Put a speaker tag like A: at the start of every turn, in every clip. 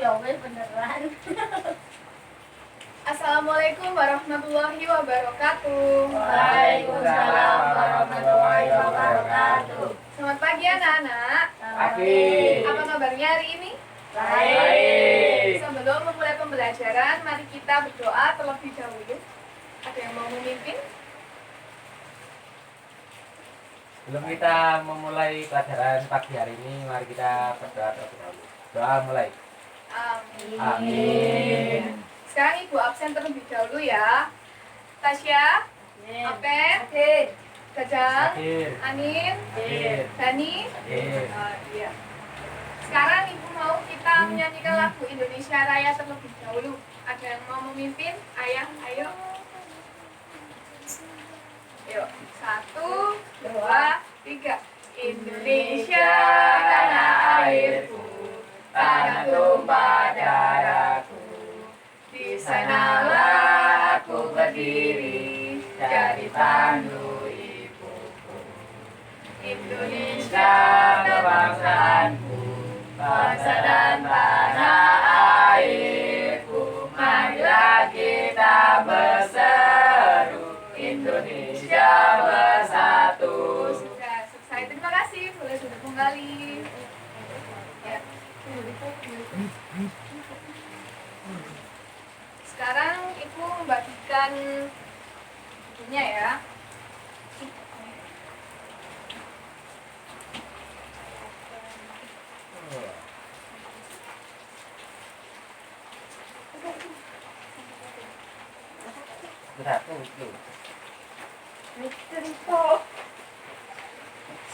A: ya wes beneran.
B: Assalamualaikum warahmatullahi wabarakatuh.
A: Waalaikumsalam warahmatullahi wabarakatuh.
B: Selamat pagi anak-anak.
C: Pagi.
B: Apa kabarnya hari ini?
A: Baik.
B: Sebelum memulai pembelajaran, mari kita berdoa terlebih dahulu. Ada yang mau memimpin?
C: Sebelum kita memulai pelajaran pagi hari ini, mari kita berdoa terlebih dahulu. Doa mulai.
B: Amin.
C: Amin.
B: Sekarang ibu absen terlebih dahulu ya. Tasya, Apen, Jajang,
C: Hadir.
B: Anin,
C: Hadir.
B: Dani.
C: Hadir.
B: Iya. Sekarang ibu mau kita menyanyikan lagu Indonesia Raya terlebih dahulu. Ada yang mau memimpin? Ayah, ayo. Yuk, 1, 2, 3. Indonesia tanah airku, tanah tumpah darahku. Di sanalah aku berdiri, jadi pandu ibuku. Indonesia kebangsaanku, bangsa dan tanah airku. Marilah kita berseru, Indonesia bersatu. Sudah selesai, terima kasih. Boleh duduk kembali. Ya. Sekarang ibu membagikan bukunya ya.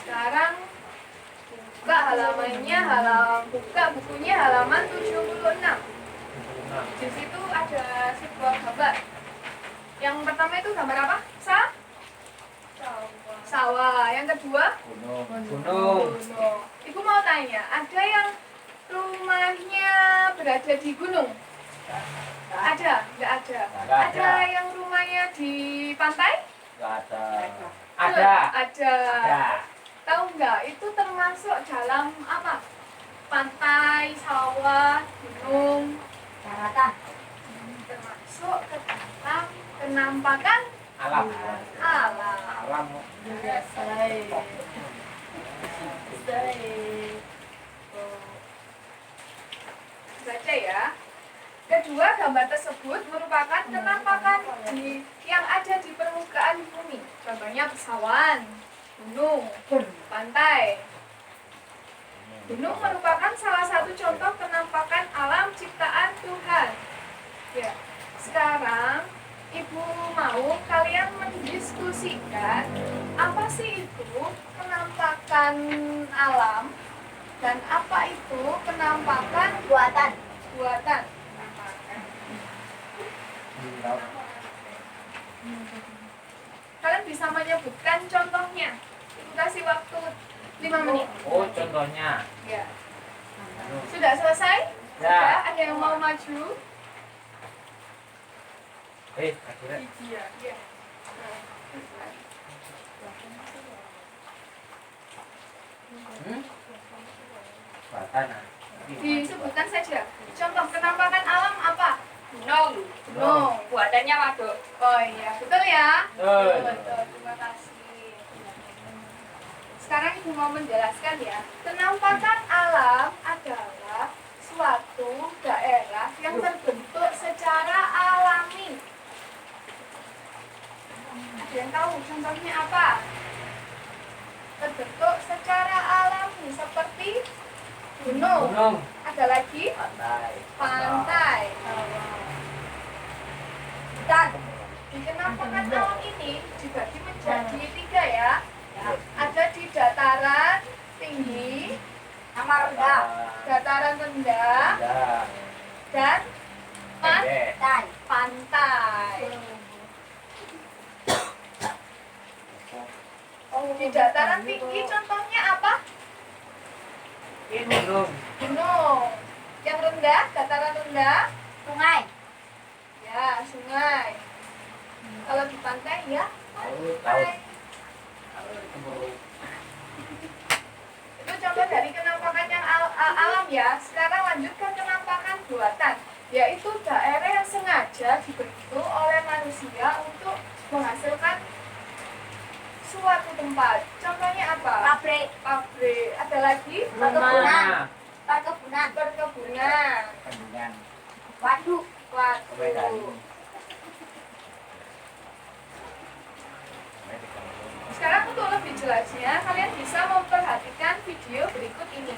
B: Sekarang buka halamannya, buka bukunya halaman 76. Di situ ada sebuah gambar. Yang pertama itu gambar apa? Sawah. Yang kedua?
C: Gunung.
B: Ibu mau tanya, ada yang rumahnya berada di gunung? Ada? Nggak ada.
C: Nggak ada.
B: Ada yang rumahnya di pantai?
C: Nggak ada. Ada.
B: Ada.
C: Ada.
B: Tahu nggak? Itu termasuk dalam apa? Pantai, sawah, gunung.
A: Daratan.
B: Termasuk ke dalam penampakan
C: Alam.
B: alam.
C: Alam.
B: Baca ya. Kedua, gambar tersebut merupakan penampakan yang ada di permukaan bumi. Contohnya pesawan, gunung, pantai. Gunung merupakan salah satu contoh penampakan alam ciptaan Tuhan. Ya. Sekarang ibu mau kalian mendiskusikan apa sih itu penampakan alam dan apa itu penampakan
A: Buatan.
B: buatan. Kalian bisa menyebutkan contohnya. Ibu kasih waktu 5 menit.
C: Oh, contohnya.
B: Ya. Sudah selesai?
C: Ya.
B: Sudah? Ada yang mau maju?
C: Akhirnya.
B: Iya.
C: Buatan.
B: Disebutkan saja. Contoh penampakan alam apa?
D: Gunung.
B: Gunung.
D: Buatannya waduk.
B: Oh iya, betul ya?
C: Betul.
B: Betul, terima kasih. Sekarang ibu mau menjelaskan ya. Penampakan alam adalah suatu daerah yang terbentuk secara alami. Ada yang tahu contohnya apa? Terbentuk secara alami seperti gunung.
C: Gunung.
B: Ada lagi?
C: Pantai.
B: Pantai. Dan di penampakan alam ini dibagi menjadi 3 ya. Ada di dataran tinggi,
A: Sama rendah.
B: dataran rendah,
C: Ada.
B: dan
C: Pendek.
A: Dan.
B: pantai. Di dataran tinggi contohnya apa?
C: Gunung.
B: Gunung. Yang rendah, dataran rendah,
A: Sungai.
B: ya sungai. Kalau di pantai ya
C: Laut.
B: Itu contoh dari penampakan yang alam ya. Sekarang lanjut ke penampakan di
A: Perkebunan. Perkebunan.
B: perkebunan.
C: Kandungan.
A: Waduk.
B: Waduh. Sekarang untuk lebih jelasnya, kalian bisa memperhatikan video berikut ini.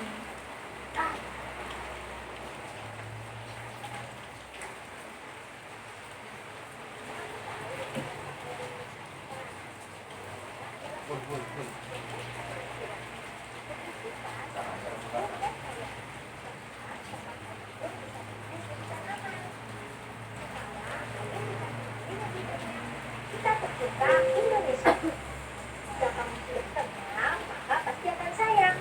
D: Kita tercipta Indonesia. Jika kamu sudah kenal, maka pasti akan sayang.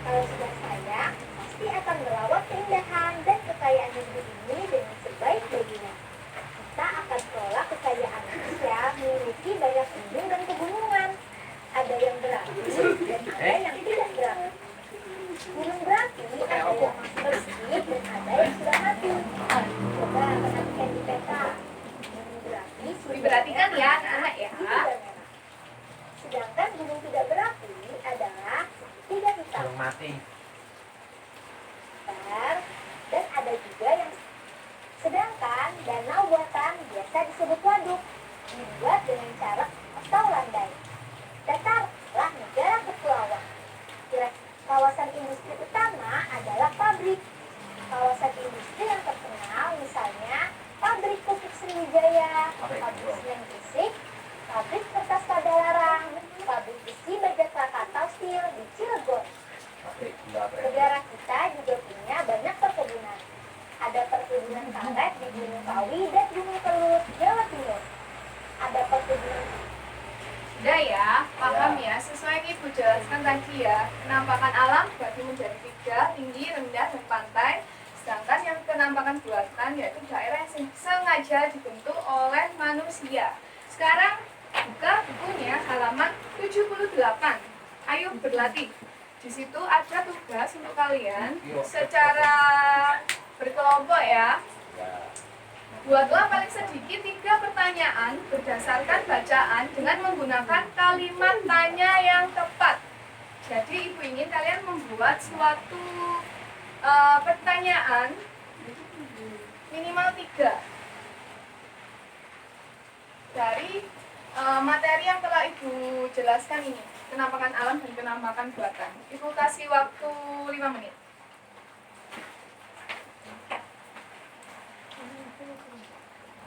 D: Kalau sudah sayang, pasti akan merawat keindahan dan kekayaan negeri ini dengan sebaik-baiknya. Kita akan kelola kekayaan Indonesia memiliki banyak gunung dan pegunungan. Ada yang berapi dan ada yang tidak berapi. Gunung berapi ada yang masih bersih dan ada yang sudah mati. Coba perhatikan di peta. Gunung berapi sudah
B: Diperhatikan ya,
D: merah,
B: anak-anak ya.
D: biru dan merah. Sedangkan gunung tidak berapi adalah segitiga hitam.
C: Belum mati.
D: Dan ada juga yang sedangkan danau buatan biasa disebut waduk, dibuat dengan carek atau landai. Datarlah negara kepulauan. Kawasan industri utama adalah pabrik. Kawasan industri yang terkenal misalnya pabrik pupuk Sriwijaya, pabrik semen Gresik, pabrik kertas Padalarang, pabrik besi baja Krakatau Steel di Cilegon.
C: Oke, enggak berani.
D: Negara kita juga punya banyak perkebunan. Ada perkebunan karet di Gunung Kawi dan Gunung Kelut, Jawa Timur. Ada perkebunan
B: Udah ya, paham ya, sesuai yang Ibu jelaskan tadi ya. Penampakan alam dibagi menjadi 3, tinggi, rendah, dan pantai. Sedangkan yang penampakan buatan yaitu daerah yang sengaja dibentuk oleh manusia. Sekarang buka bukunya halaman 78. Ayo berlatih. Di situ ada tugas untuk kalian secara berkelompok ya.
C: Ya.
B: Buatlah paling sedikit 3 pertanyaan berdasarkan bacaan dengan menggunakan kalimat tanya yang tepat. Jadi Ibu ingin kalian membuat suatu pertanyaan minimal 3 dari materi yang telah Ibu jelaskan ini, penampakan alam dan penampakan buatan. Ibu kasih waktu 5 menit.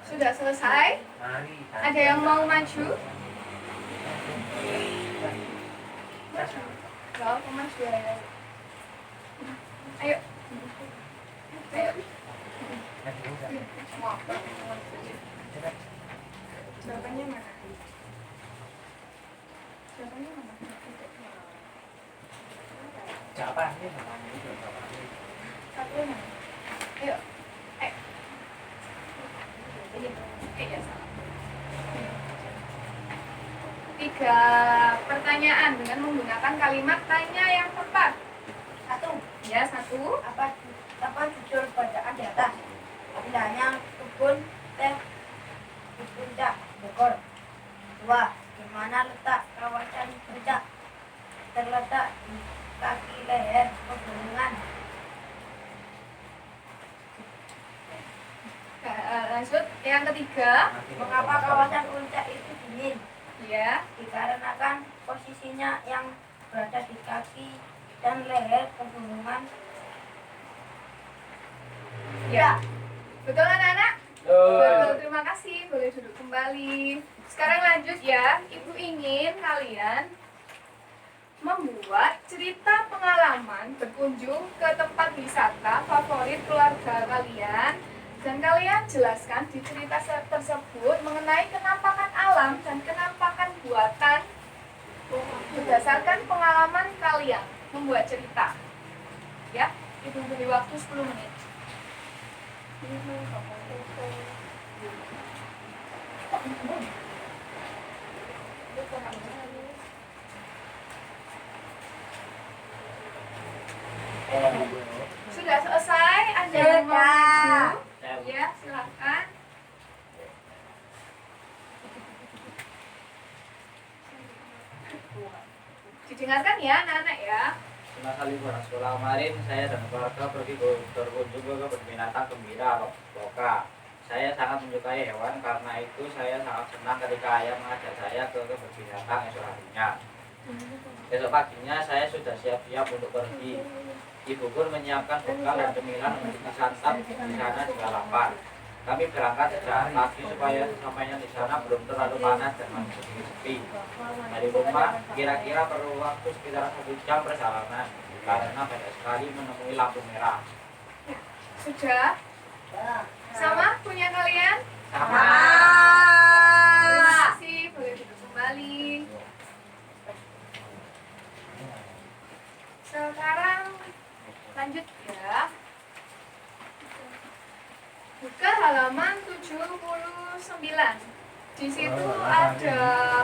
B: Sudah selesai?
C: Mari.
B: Ada yang mau maju? Gak apa maju ya. Ayo. Ayo. Mau apa? Jawabannya mana? Jawabannya mana?
C: Jawabannya mana? Jawabannya.
B: Satu mana? Ayo. Ayo. Iya, salah. 3 pertanyaan dengan menggunakan kalimat tanya yang tepat.
A: 1.
B: Ya, 1.
A: Apa judul bacaan di atas? Pindahnya kebun teh di puncak Bogor. 2. Di mana letak kawasan puncak? Terletak di kaki leher pegunungan.
B: Lanjut, yang ketiga.
A: Mengapa kawasan puncak itu dingin?
B: Ya.
A: Dikarenakan posisinya yang berada di kaki dan leher pegunungan.
B: Ya. Betul anak-anak? Betul, terima kasih. Boleh duduk kembali. Sekarang lanjut ya. Ibu ingin kalian membuat cerita pengalaman berkunjung ke tempat wisata favorit keluarga kalian. Dan kalian jelaskan di cerita tersebut mengenai kenampakan alam dan kenampakan buatan berdasarkan pengalaman kalian membuat cerita. Ya, Ibu beri waktu 10 menit. Sudah selesai? Ada yang mau maju? Ya, silakan. Didengarkan ya anak-anak ya.
E: semasa liburan sekolah kemarin saya dan keluarga pergi berkunjung ke kebun binatang Gembira Loka. Saya sangat menyukai hewan, karena itu saya sangat senang ketika ayah mengajak saya ke kebun binatang esok harinya. Besok paginya saya sudah siap-siap untuk pergi. Ibu pun menyiapkan bekal dan cemilan untuk disantap di sana jika lapar. Kami berangkat sejak pagi supaya sesampainya di sana belum terlalu panas dan masih sedikit sepi. Dari rumah kira-kira perlu waktu sekitar 1 jam perjalanan, karena banyak sekali menemui lampu merah.
B: Sudah? Sama punya kalian?
E: Sama.
B: Terima kasih, boleh duduk kembali. Sekarang lanjut ya. Buka halaman 79. Di situ ada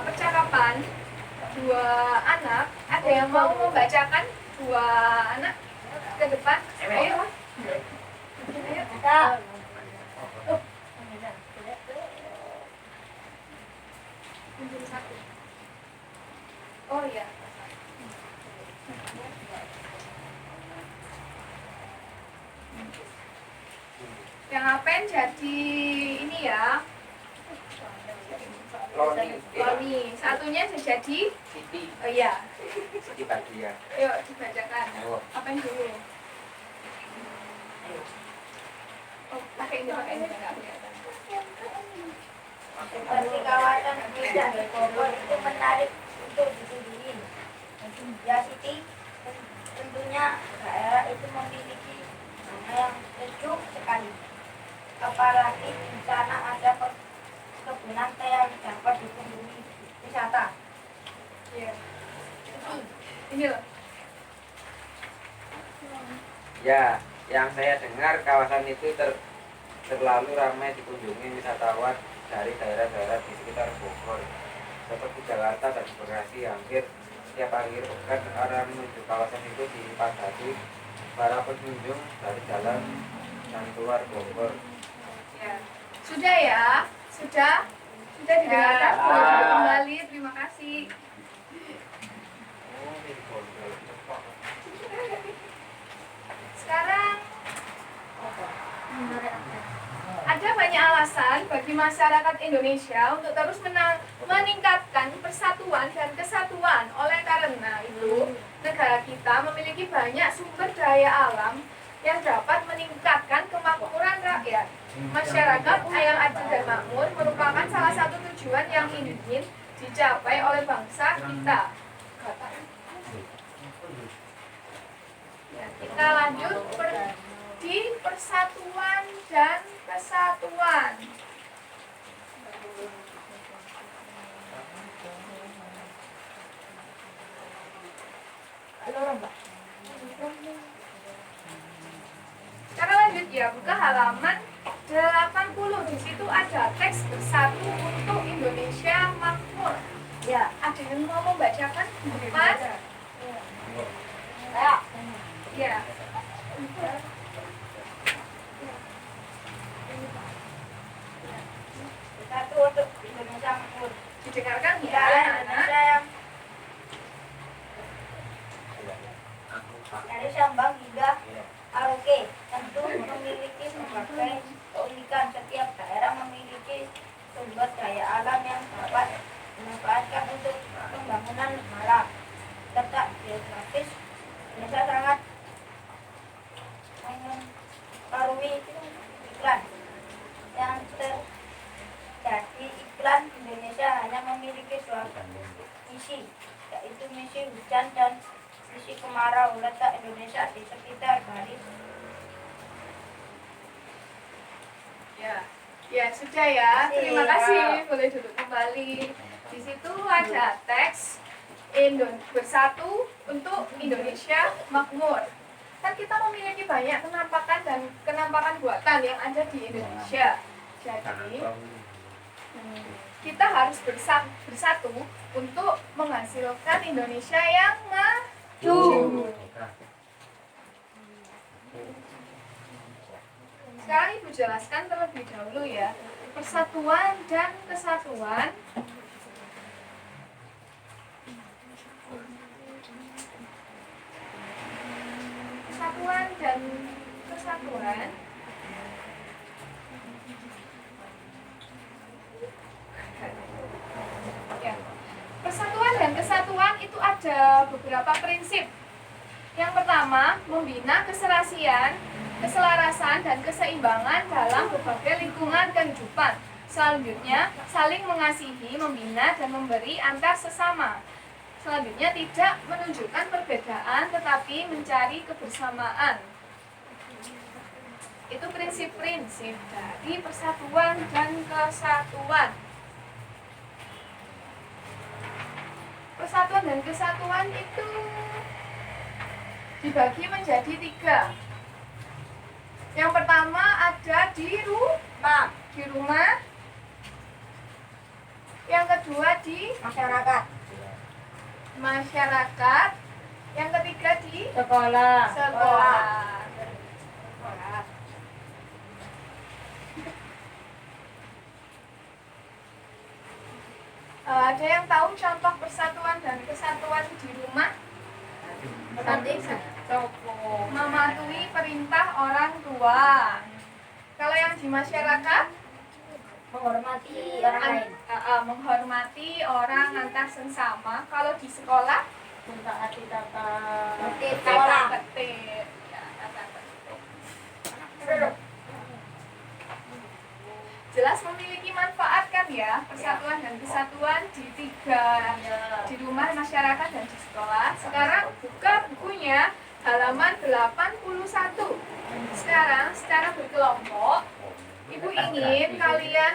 B: percakapan dua anak. Ada yang mau membacakan dua anak ke depan? Ayo. Ayo. Satu. Oh iya. Yang Apen jadi ini ya. Loni. Satunya jadi
C: Siti.
B: oh iya.
C: Siti Badriah.
B: Yuk dibacakan.
C: Ayo.
B: Apen dulu. Oh, pakai ini enggak kelihatan.
A: Seperti kawasan Puncak Bogor itu menarik untuk dikunjungi. Ya Siti, tentunya daerah itu memiliki nama yang sejuk sekali. Apalagi di sana ada perkebunan teh yang dapat dikunjungi wisata.
B: Iya. Ini loh.
C: Ya, yang saya dengar kawasan itu terlalu ramai dikunjungi wisatawan dari daerah-daerah di sekitar Bogor, seperti Jakarta dan Bekasi. Hampir setiap akhir pekan orang menuju kawasan itu dipadati para pengunjung dari dalam dan luar Bogor.
B: Ya. Sudah ya? Sudah didengarkan? Boleh duduk kembali. Terima kasih. Sekarang ada banyak alasan bagi masyarakat Indonesia untuk terus meningkatkan persatuan dan kesatuan. Oleh karena itu, negara kita memiliki banyak sumber daya alam yang dapat meningkatkan kemakmuran rakyat. Masyarakat yang adil dan makmur merupakan salah satu tujuan yang ingin dicapai oleh bangsa kita. Ya, kita lanjut di persatuan dan kesatuan. Sekarang lanjut ya, buka halaman 80. Di situ ada teks bersatu untuk Indonesia makmur.
A: Ya,
B: Ada yang mau membacakan? Mas? Ya.
A: satu untuk Indonesia makmur.
B: Didengarkan ya,
A: Ya,
B: anak-anak.
A: Indonesia yang dari Sabang hingga Merauke tentu memiliki berbagai keunikan. Setiap daerah memiliki sumber daya alam yang dapat dimanfaatkan untuk pembangunan negara. Letak geografis Indonesia sangat mengaruhi iklan yang terjadi. Iklan Indonesia hanya memiliki suatu misi, yaitu misi hujan dan misi kemarau. Letak Indonesia di sekitar garis.
B: Ya sudah ya. Terima
A: Ya.
B: kasih. Boleh duduk kembali. Di situ ada teks bersatu untuk Indonesia makmur. Kan kita memiliki banyak kenampakan buatan yang ada di Indonesia. Jadi kita harus bersatu untuk menghasilkan Indonesia yang maju. Sekarang Ibu jelaskan terlebih dahulu ya, persatuan dan kesatuan. persatuan dan kesatuan ya. Persatuan dan kesatuan itu ada beberapa prinsip. Yang pertama, membina keserasian, keselarasan, dan keseimbangan dalam berbagai lingkungan kehidupan. Selanjutnya, saling mengasihi, membina, dan memberi antar sesama. Selanjutnya, tidak menunjukkan perbedaan, tetapi mencari kebersamaan. Itu prinsip-prinsip dari persatuan dan kesatuan. Persatuan dan kesatuan itu dibagi menjadi 3. Yang pertama ada di rumah. Yang kedua di masyarakat. Yang ketiga di
A: Sekolah.
B: sekolah. Ada yang tahu contoh persatuan dan kesatuan di rumah?
A: Nanti
B: Mematuhi perintah orang tua. Kalau yang di masyarakat,
A: menghormati orang lain.
B: menghormati orang antar sesama. Kalau di sekolah,
A: Mentaati tata
B: tertib
A: sekolah.
B: tertib. Ya, tata tertib. Jelas memiliki manfaat kan ya, persatuan dan kesatuan di 3, di rumah, masyarakat, dan di sekolah. Sekarang buka bukunya halaman 81. Sekarang secara berkelompok, Ibu ingin kalian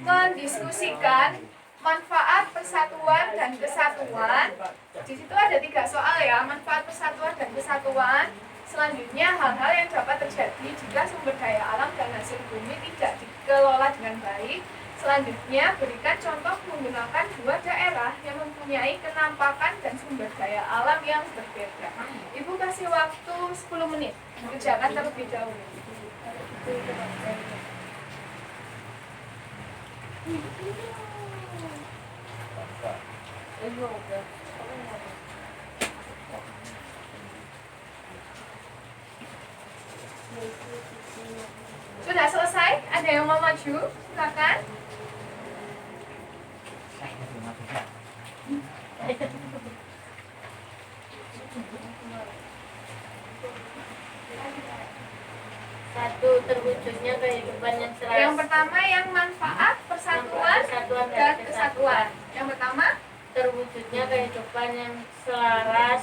B: mendiskusikan manfaat persatuan dan kesatuan. Di situ ada 3 soal ya, manfaat persatuan dan kesatuan. Selanjutnya, hal-hal yang dapat terjadi jika sumber daya alam dan hasil bumi tidak dikelola dengan baik. Selanjutnya, berikan contoh menggunakan 2 daerah yang mempunyai kenampakan dan sumber daya alam yang berbeda. Ibu kasih waktu 10 menit, kerjakan terlebih dahulu. Sudah selesai? Ada yang mau maju? Silakan.
A: Satu, terwujudnya kehidupan yang selaras.
B: Yang pertama yang manfaat persatuan dan kesatuan. Yang pertama,
A: Terwujudnya kehidupan yang selaras,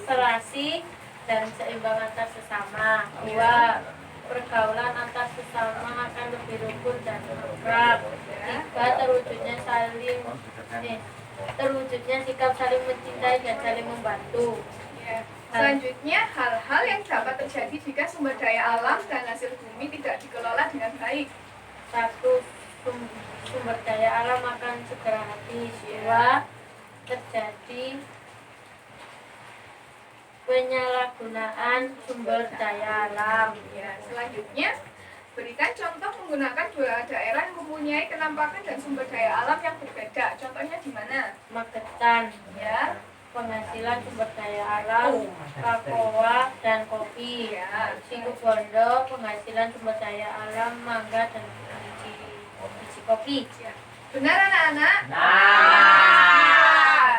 A: serasi, dan seimbang antar sesama. 2. Pergaulan antar sesama akan lebih rukun dan akrab. 3. Terwujudnya sikap saling mencintai dan saling membantu.
B: ya. Selanjutnya, hal-hal yang dapat terjadi jika sumber daya alam dan hasil bumi tidak dikelola dengan baik.
A: 1. Sumber daya alam akan segera habis. 2. Terjadi penyalahgunaan sumber daya alam.
B: Ya, selanjutnya, berikan contoh menggunakan 2 daerah yang mempunyai kenampakan dan sumber daya alam yang berbeda. Contohnya di mana?
A: Magetan,
B: Ya,
A: penghasilan sumber daya alam, kakao dan kopi.
B: Ya.
A: Situbondo, penghasilan sumber daya alam, mangga dan biji kopi.
B: benar anak-anak?
E: Nah.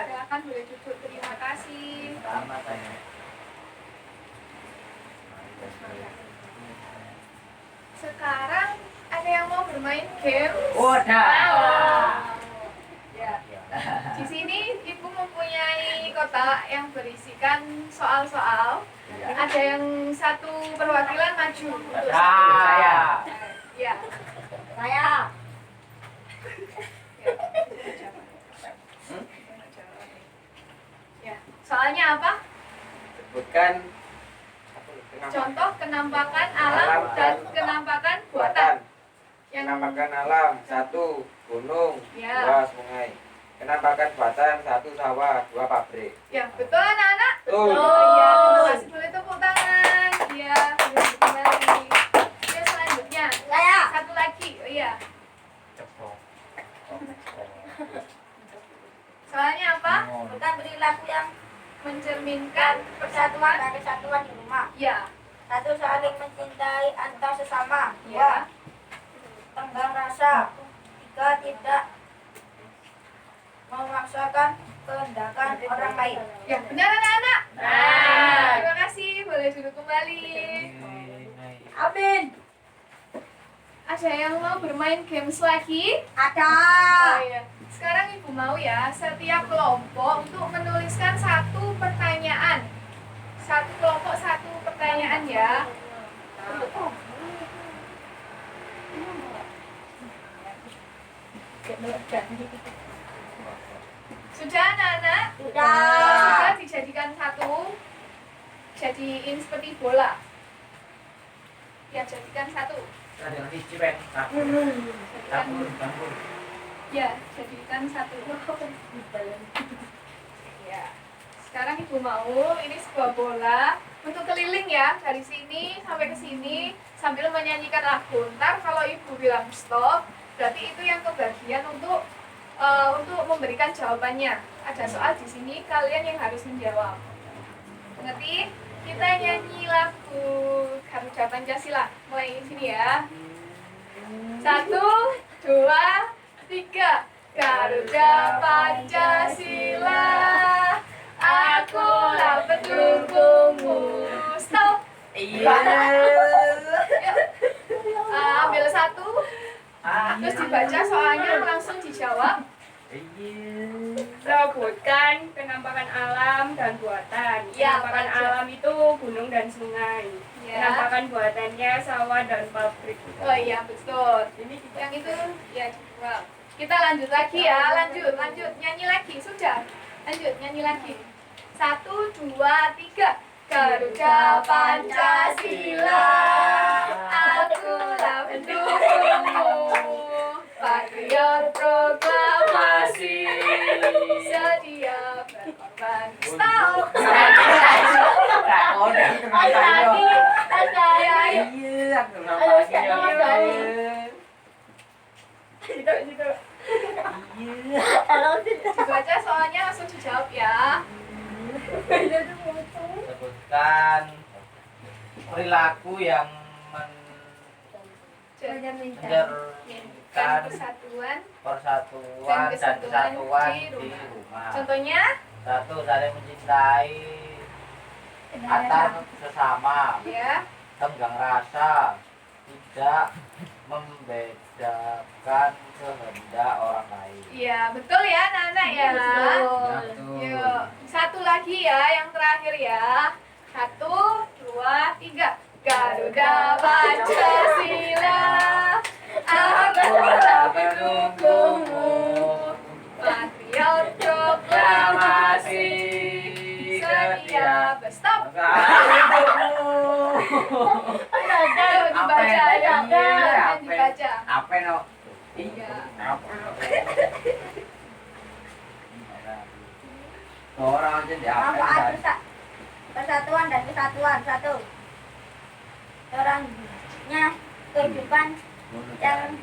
B: Silakan boleh duduk. Terima kasih.
E: Sama tanya.
B: Sekarang ada yang mau bermain game?
E: Udah.
B: Ya. Di sini Ibu mempunyai kotak yang berisikan soal-soal. Ada yang satu perwakilan maju untuk satu.
E: Saya.
B: Ya.
A: Saya.
B: Ya. Soalnya apa?
C: Sebutkan
B: Contoh kenampakan alam dan kenampakan buatan. Yang
C: Kenampakan alam 1 gunung,
B: Ya.
C: 2 sungai. Kenampakan buatan 1 sawah, 2 pabrik.
B: ya, betul anak-anak?
C: Betul.
B: Iya, terima kasih. Boleh tepuk tangan. Iya, boleh kembali. Ya, selanjutnya.
A: Saya.
B: Satu lagi. Oh iya. Soalnya apa?
A: Bukan perilaku yang
B: Mencerminkan persatuan
A: rumah dan kesatuan di rumah.
B: Ya.
A: 1. Saling mencintai antar sesama. 2.
B: Ya.
A: Tenggang rasa. 3. Tidak memaksakan kehendakan orang lain.
B: Ya, benar anak-anak?
E: Nah.
B: Terima kasih, boleh duduk kembali.
A: Amin.
B: Ada yang mau bermain games lagi?
A: Ada.
B: Oh iya. Sekarang Ibu mau ya, setiap kelompok untuk menuliskan satu pertanyaan. Satu kelompok satu pertanyaan ya. Sudah anak-anak?
A: Sudah.
B: Kalau sudah dijadikan satu, jadiin seperti bola. Ya, jadikan satu.
E: Ada yang cipen, campur.
B: Ya, jadikan satu. Ya. Sekarang Ibu mau ini sebuah bola untuk keliling ya, dari sini sampai ke sini sambil menyanyikan lagu. Ntar kalau Ibu bilang stop, berarti itu yang kebagian untuk memberikan jawabannya. Ada soal di sini, kalian yang harus menjawab. Ngerti? Kita nyanyi lagu Garuda Pancasila. Mulai di sini ya. 1, 2, 3. Garuda Pancasila, akulah pendukungmu. Stop.
C: Iya.
B: Yuk. Ambil satu, terus dibaca soalnya langsung dijawab.
F: Sebutkan penampakan alam dan buatan.
B: Ya,
F: Penampakan
B: baca.
F: alam itu gunung dan sungai.
B: Ya.
F: Penampakan buatannya sawah dan pabrik.
B: Oh iya betul.
F: Ini
B: Yang itu ya dijual. Kita lanjut lagi ya, lanjut nyanyi lagi sudah. Lanjut nyanyi lagi. 1, 2, 3. Garuda Pancasila, akulah pendukungmu. Patriot proklamasi, sedia berkorban. Stop. Dibaca soalnya langsung dijawab ya.
E: Sebutkan perilaku yang
B: Dan
E: mencerminkan
B: persatuan.
E: persatuan dan kesatuan di rumah.
B: Contohnya
E: 1. Saling mencintai antar sesama.
B: ya.
E: Tenggang rasa, tidak membedakan kehendak orang lain.
B: Iya, betul ya anak-anak ya.
E: Betul.
B: Yuk, satu lagi ya, yang terakhir ya. 1, 2, 3. Garuda Pancasila, akulah pendukungmu. Patriot proklamasi, sedia berstop. Ayo dibaca, dibaca.
E: Apa no?
B: Iya.
E: Orang aja di apa?
A: Apa persatuan dan kesatuan. 1. Orangnya kehidupan yang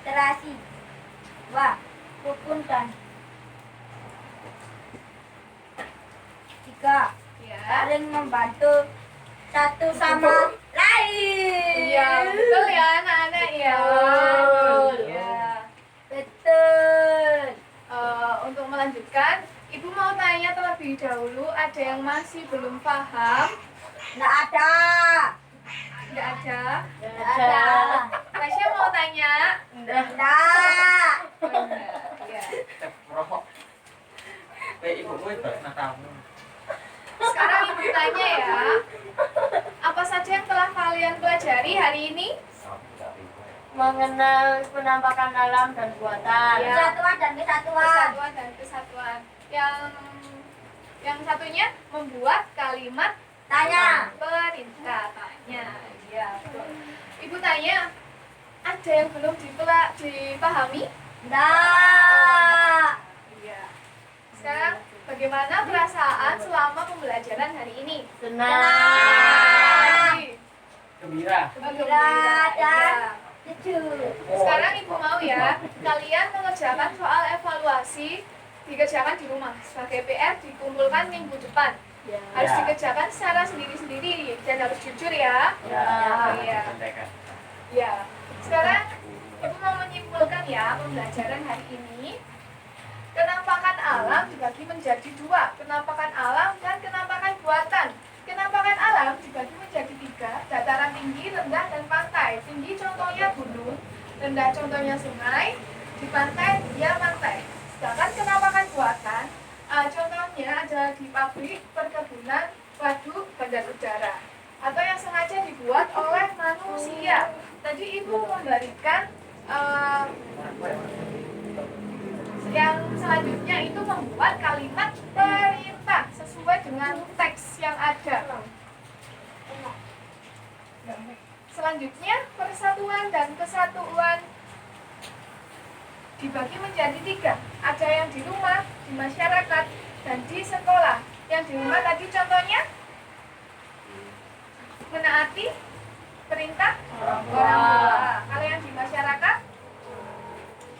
A: terasi. 2. Rukun dan 3.
B: Ya.
A: Saling membantu satu sama lain.
B: Iya, betul ya anak-anak ya.
A: Betul.
B: Ya.
A: Betul.
B: Untuk melanjutkan, Ibu mau tanya terlebih dahulu, ada yang masih belum paham?
A: Nggak ada.
B: Nggak ada?
A: Nggak ada.
B: Tasya mau tanya?
A: Nggak.
B: Oh, enggak. Ya.
E: Rokok. Ibu gue pernah tamu.
B: Sekarang Ibu tanya ya, apa saja yang telah kalian pelajari hari ini?
F: mengenal penampakan alam dan buatan.
B: Ya.
A: Kesatuan dan kesatuan.
B: Persatuan dan kesatuan. Yang satunya membuat kalimat
A: Tanya.
B: perintah. Tanya. Ya, betul. Ibu tanya, ada yang belum dipahami?
A: Nggak.
B: Iya. Sekarang bagaimana perasaan selama pembelajaran hari ini?
A: Senang.
E: Gembira.
A: Gembira dan
B: Iya.
A: sejuk.
B: Sekarang Ibu mau ya, kalian mengerjakan soal evaluasi dikerjakan di rumah. Sebagai PR dikumpulkan minggu depan. Harus
E: Ya.
B: dikerjakan secara sendiri-sendiri dan harus jujur ya.
E: Ya,
B: Iya.
E: contekan.
B: Ya. Sekarang Ibu mau menyimpulkan ya pembelajaran hari ini. Penampakan alam dibagi menjadi dua, penampakan alam dan penampakan buatan. Penampakan alam dibagi menjadi tiga, dataran tinggi, rendah, dan pantai. Tinggi contohnya gunung, rendah contohnya sungai, di pantai dia pantai. Sedangkan penampakan buatan, contohnya ada di pabrik, perkebunan, waduk, bandar udara. Atau yang sengaja dibuat oleh manusia. Tadi Ibu memberikan yang selanjutnya itu membuat kalimat perintah sesuai dengan teks yang ada. Selanjutnya persatuan dan kesatuan dibagi menjadi tiga. Ada yang di rumah, di masyarakat, dan di sekolah. Yang di rumah tadi contohnya menaati perintah orang tua. Kalau yang di masyarakat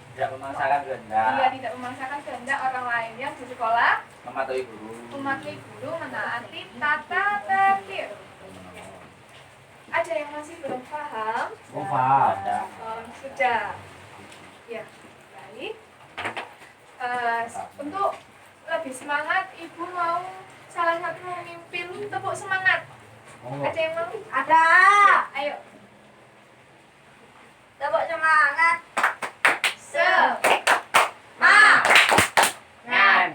E: Tidak memaksakan kehendak.
B: dia tidak memaksakan kehendak orang lain. Yang di sekolah
E: Mematuhi guru.
B: mematuhi guru, menaati tata tertib. Ada yang masih belum paham?
E: Paham.
B: Sudah. Ya, baik. Untuk lebih semangat, Ibu mau salah satu memimpin tepuk semangat. Ada yang mau?
A: Ada.
B: Ayo.
A: Tepuk semangat.
E: Ngan.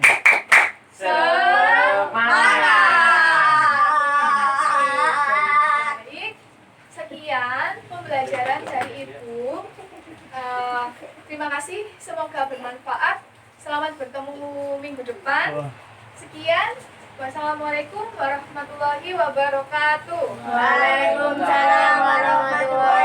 B: Baik. Sekian pembelajaran dari Ibu. Terima kasih, semoga bermanfaat. Selamat bertemu minggu depan. Sekian. Wassalamualaikum warahmatullahi wabarakatuh.
A: Waalaikumsalam warahmatullahi